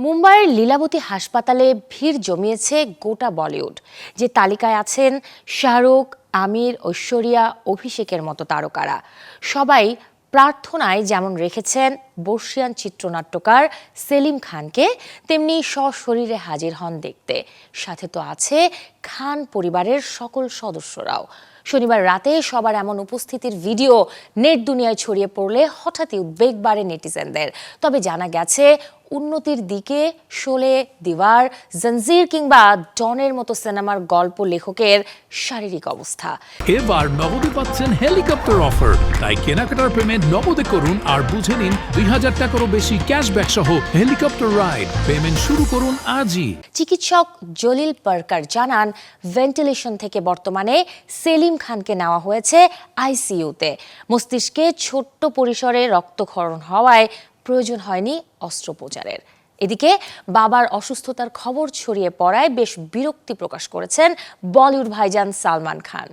মুম্বাইয়ের লীলাবতী হাসপাতালে ভিড় জমিয়েছে গোটা বলিউড। যে তালিকায় আছেন শাহরুখ, আমির, ঐশ্বরিয়া, অভিষেকের মতো তারকারা। সবাই প্রার্থনায় যেমন রেখেছেন বর্ষিয়ান চিত্রনাট্যকার সেলিম খানকে, তেমনি সশরীরে হাজির হন দেখতে। সাথে তো আছে খান পরিবারের সকল সদস্যরাও। শনিবার রাতে সবার এমন উপস্থিতির ভিডিও নেট দুনিয়ায় ছড়িয়ে পড়লে হঠাৎই উদ্বেগ বাড়ে নেটিজেনদের। তবে জানা গেছে উন্নতির দিকে শোলে, দিওয়ার, জঞ্জির কিংবা ডনের মতো সিনেমার গল্প লেখকের শারীরিক অবস্থা। এবার নগদে পাচ্ছেন হেলিকপ্টার অফার, তাই কেনাকাটার পেমেন্ট নগদে করুন আর বুঝে নিন ২০০০ টাকারও বেশি ক্যাশব্যাক সহ হেলিকপ্টার রাইড। পেমেন্ট শুরু করুন আজই। চিকিৎসক জলিল পারকার জানান, ভেন্টিলেশন থেকে বর্তমানে সেলিম খানকে নেওয়া হয়েছে আইসিইউতে। মস্তিষ্কে ছোট্ট পরিসরে রক্তক্ষরণ হওয়ায় প্রয়োজন হয়নি অস্ত্রোপচারের। এদিকে বাবার অসুস্থতার খবর ছড়িয়ে পড়ায় বেশ বিরক্তি প্রকাশ করেছেন বলিউড ভাইজান সালমান খান।